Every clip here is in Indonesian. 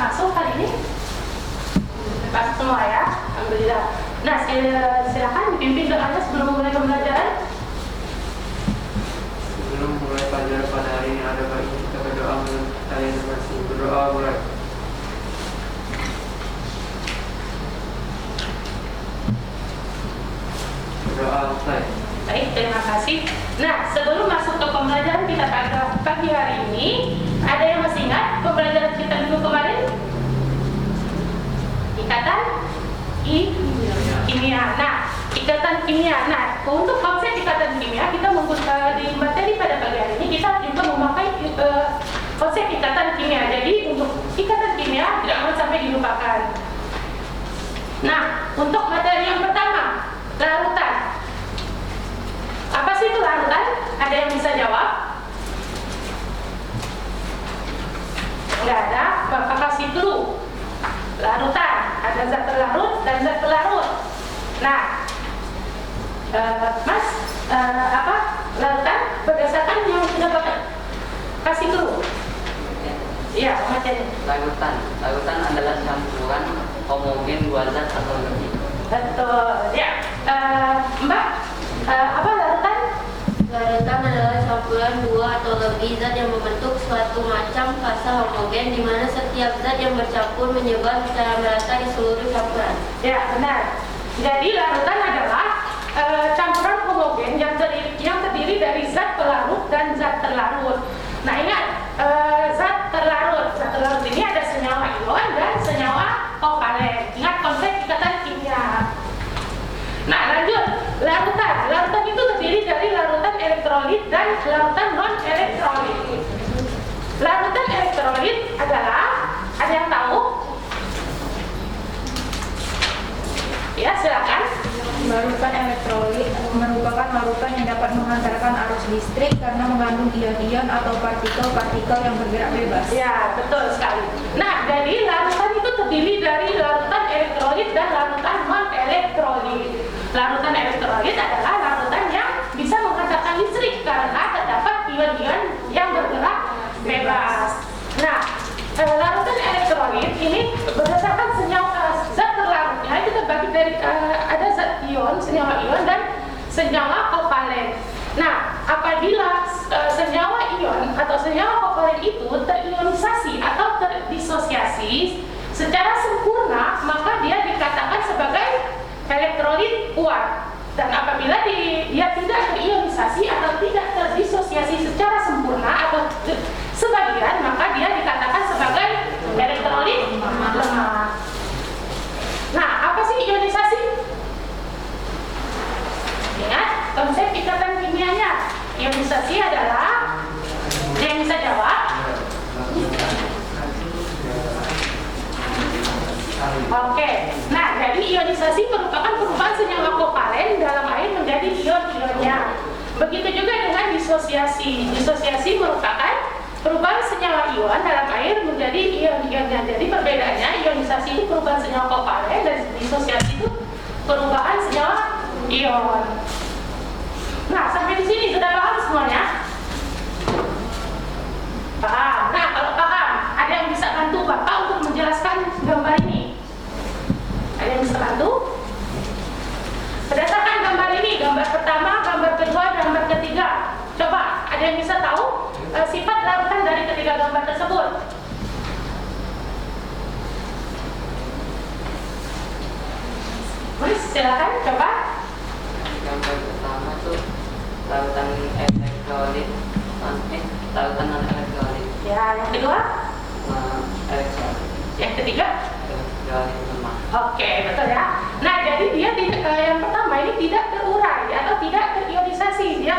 masuk hari ini? Masuk semua ya, alhamdulillah. Nah, silakan dipimpin doanya sebelum memulai pembelajaran. Sebelum mulai pelajaran pada hari ini ada baiknya kita berdoa menurut kalian masih berdoa mulai. Berdoa mulai. Baik, terima kasih. Nah, sebelum masuk ke pembelajaran kita pada pagi hari ini, ada yang masih ingat pembelajaran kita minggu kemarin? Ikatan kimia. Nah, ikatan kimia. Nah, untuk konsep ikatan kimia kita di materi pada pagi hari ini kita juga memakai konsep ikatan kimia. Jadi untuk ikatan kimia jangan sampai dilupakan. Nah, untuk materi yang pertama, larutan. Apa sih itu larutan? Ada yang bisa jawab? Enggak ada, Bapak kasih dulu. Larutan, ada zat terlarut dan zat pelarut. Nah, Mas, apa larutan berdasarkan yang sudah Bapak kasih dulu. Iya, materi. Larutan adalah campuran homogen dua zat atau lebih. Betul, ya. Mbak, apa larutan? Larutan adalah campuran dua atau lebih zat yang membentuk suatu macam fase homogen di mana setiap zat yang bercampur menyebar secara merata di seluruh campuran. Ya, benar. Jadi larutan adalah campuran homogen yang terdiri dari zat pelarut dan zat terlarut. Nah, ingat zat terlarut ini ada senyawa ion dan senyawa kovalen. Ingat konsep ikatan kimia. Nah, lanjut. Larutan itu terdiri dari larutan elektrolit dan larutan non elektrolit. Larutan elektrolit adalah, ada yang tahu? Ya, silakan. Larutan elektrolit merupakan larutan yang dapat menghantarkan arus listrik karena mengandung ion-ion atau partikel-partikel yang bergerak bebas. Ya, betul sekali. Nah, jadi larutan itu terdiri dari larutan elektrolit dan larutan non-elektrolit. Larutan elektrolit adalah larutan yang bisa menghantarkan listrik karena terdapat ion-ion yang bergerak bebas. Nah, larutan elektrolit ini berdasarkan senyawa zat terlarutnya itu terbagi dari ada zat ion, senyawa ion dan senyawa kovalen. Nah, apabila senyawa ion atau senyawa kovalen itu terionisasi atau terdisosiasi secara sempurna, maka dia dikatakan sebagai elektrolit kuat. Dan apabila dia tidak terionisasi atau tidak terdisosiasi secara sempurna atau sebagian, maka dia dikatakan sebagai elektrolit lemah. Nah, apa sih ionisasi? Ingat konsep ikatan kimianya. Ionisasi adalah, yang bisa jawab? Oke. Nah, jadi ionisasi merupakan perubahan senyawa kovalen dalam air menjadi ion-ionnya. Begitu juga dengan disosiasi. Disosiasi merupakan perubahan senyawa ion dalam air menjadi ion-ionnya. Jadi perbedaannya, ionisasi itu perubahan senyawa kovalen dan disosiasi itu perubahan senyawa ion. Nah, sampai di sini sudah paham semuanya? Paham. Nah, kalau paham, ada yang bisa bantu Bapak untuk menjelaskan gambar ini? Ada yang bisa bantu? Berdasarkan gambar ini, gambar pertama, gambar kedua, gambar ketiga. Coba, ada yang bisa tahu sifat larutan dari ketiga gambar tersebut? Mas, silakan coba. Gambar pertama tuh larutan elektrolit, larutan non elektrolit. Ya, yang kedua? Elektrolit. Yang ketiga? Elektrolit lemah. Oke, betul ya. Nah, jadi dia yang pertama ini tidak terurai atau tidak terionisasi. Dia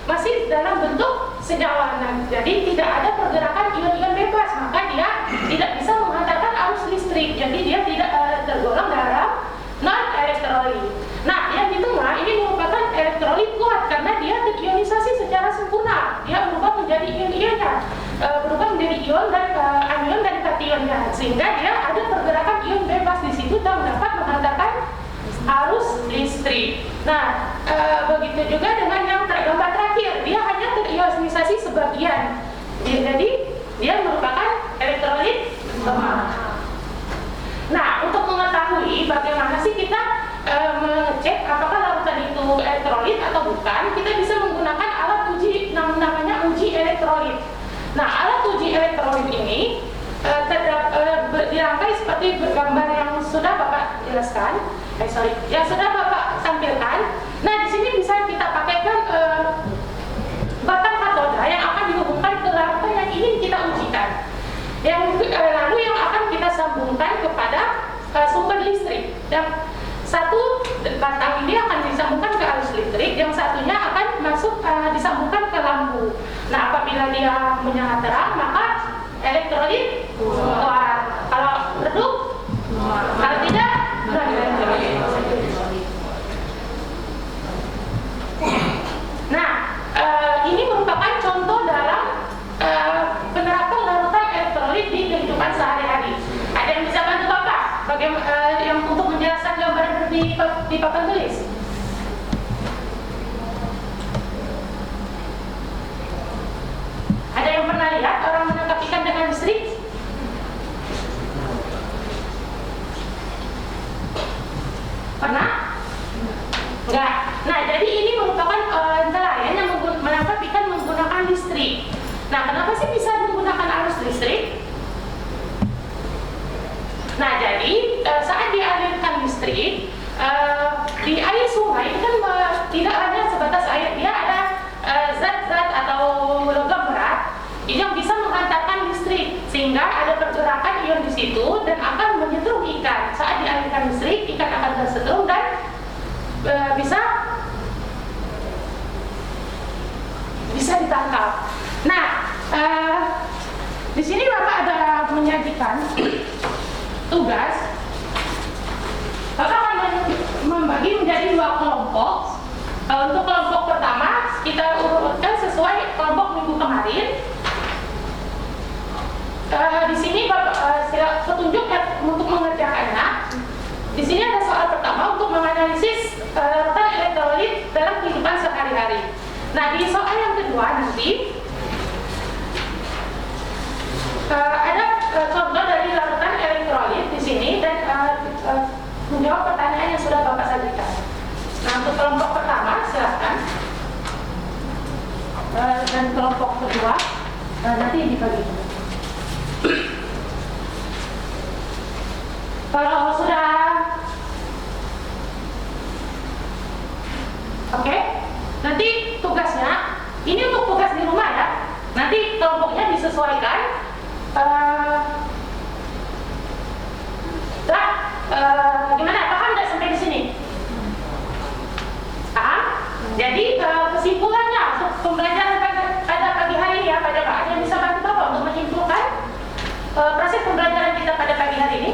masih dalam bentuk senyawa. Nah, jadi tidak ada pergerakan ion-ion bebas, maka dia tidak bisa menghantarkan arus listrik. Jadi dia tidak tergolong dalam non-elektrolit. Nah, yang di tengah ini merupakan elektrolit kuat karena dia terionisasi secara sempurna. Dia berubah menjadi ion-ionnya, berubah menjadi ion dan anion dan kationnya, sehingga dia ada pergerakan ion bebas di situ dan dapat menghantarkan arus listrik. Nah, begitu juga dengan yang gambar terakhir, dia hanya terionisasi sebagian. Jadi dia merupakan elektrolit lemah. mengecek apakah larutan itu elektrolit atau bukan, kita bisa menggunakan alat uji namanya uji elektrolit. Nah, alat uji elektrolit ini dirangkai seperti gambar yang sudah Bapak jelaskan, yang sudah Bapak tampilkan. Nah, di sini bisa kita pakaikan batang katoda yang akan dihubungkan ke larutan yang ingin kita ujikan. Lalu yang akan kita sambungkan kepada sumber listrik. Yang satu batang ini akan disambungkan ke arus listrik, yang satunya akan disambungkan ke lampu. Nah, apabila dia menyala terang, maka elektrolit keluar. Kalau redup, kalau tidak, non elektrolit. Nah, ini merupakan contoh dalam penerapan larutan elektrolit di kehidupan sehari-hari. Ada yang bisa bantu Bapak? Bagaimana yang untuk menjelaskan gambar di papan tulis? Ada yang pernah lihat orang menangkap ikan dengan listrik? Pernah? Enggak. Nah, jadi ini merupakan nelayan yang menangkap ikan menggunakan listrik. Nah, kenapa sih bisa menggunakan arus listrik? Nah, jadi saat dialirkan listrik di air sungai kan tidak hanya sebatas air, dia ada zat-zat atau logam berat yang bisa menghantarkan listrik, sehingga ada pergerakan ion di situ dan akan menyetrum ikan. Saat dialirkan listrik, ikan akan tersetrum dan bisa ditangkap. Nah, di sini Bapak ada menyajikan tugas. Bapak akan membagi menjadi 2 kelompok. Untuk kelompok pertama, kita urutkan sesuai kelompok minggu kemarin. Di sini Bapak petunjuk untuk mengerjakannya. Di sini ada soal pertama untuk menganalisis larutan elektrolit dalam kehidupan sehari-hari. Nah, di soal yang kedua nanti ada contoh dari larutan elektrolit di sini dan menjawab pertanyaan yang sudah Bapak sajikan. Nah, untuk kelompok pertama silakan, dan kelompok kedua nanti dibagi. Kalau sudah oke, nanti tugasnya ini untuk tugas di rumah ya. Nanti kelompoknya disesuaikan. Gimana? Paham nggak sampai di sini? Paham? Jadi kesimpulannya untuk pembelajaran pada pagi hari ini apa coba? Ada yang bisa bantu Bapak untuk menyimpulkan proses pembelajaran kita pada pagi hari ini?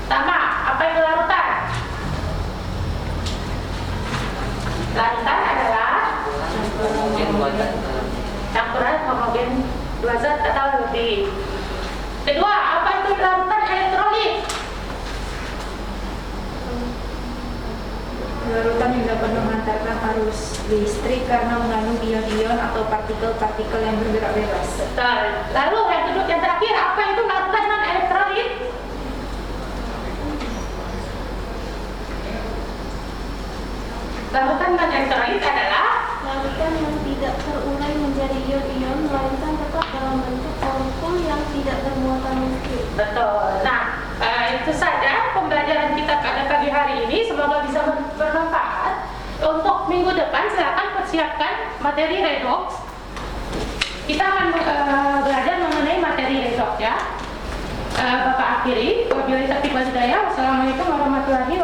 Pertama, apa itu larutan? Larutan adalah campuran homogen 2 zat atau lebih. Kedua, apa itu larutan elektrolit? Larutan yang dapat menghantarkan arus listrik karena mengandung ion-ion atau partikel-partikel yang bergerak bebas. Betul. Lalu yang terakhir, apa itu larutan non elektrolit? Larutan non elektrolit adalah Larutan yang tidak terurai menjadi ion-ion, melainkan tetap dalam bentuk molekul yang tidak bermuatan listrik. betul. Nah, itu saja pembelajaran kita pada pagi hari ini. Semoga bisa bermanfaat. Untuk minggu depan, silakan persiapkan materi redox. Kita akan belajar mengenai materi redox ya. Bapak akhiri. Wabillahi taufiq wal hidayah. Wassalamualaikum warahmatullahi wabarakatuh.